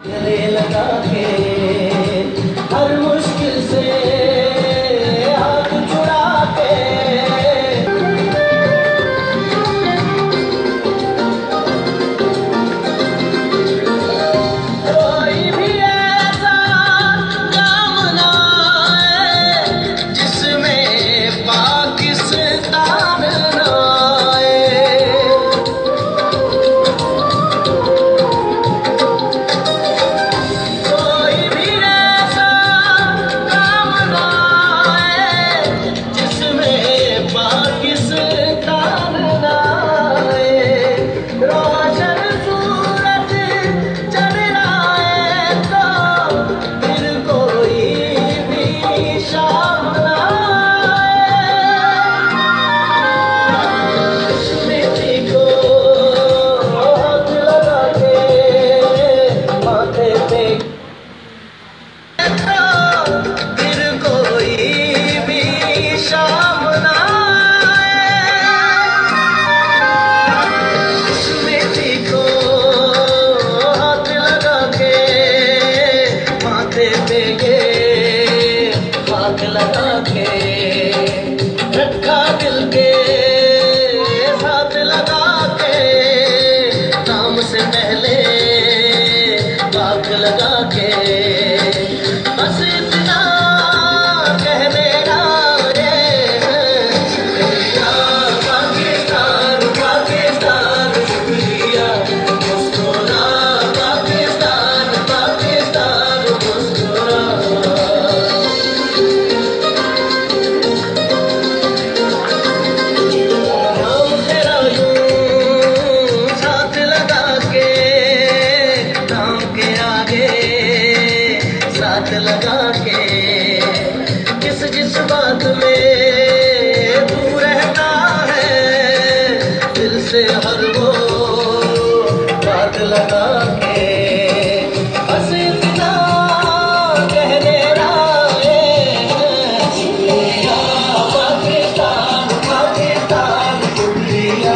गले लगा के हर मुश्किल से हाथ छुड़ा के कोई भी ऐसा काम ना आए जिसमें पाकिस्तान ना आए। कोई भी ऐसा काम ना आए जिसमें पाकिस्तान ना आए। रोशन सूरज चढ़ आए तो फिर कोई भी शाम ना आए। स्मृति को हाथ लगा के माथे पे फिर कोई भी शाम ना आए। स्मृति को हाथ लगा के माथे पे ये हाथ लगा के रखा दिल के साथ लगा के नाम से पहले बात लगा के बस इतना कह देना शुक्रिया पाकिस्तान पाकिस्तान शुक्रिया मुस्कुरा पाकिस्तान पाकिस्तान मुस्कुरा। नाम तेरा यूं साथ लगा के नाम के आगे साथ लगा के जिस जिस बात में तू रहता है दिल से हर वो बात लगा के बस इतना कह देना शुक्रिया पाकिस्तान पाकिस्तान शुक्रिया।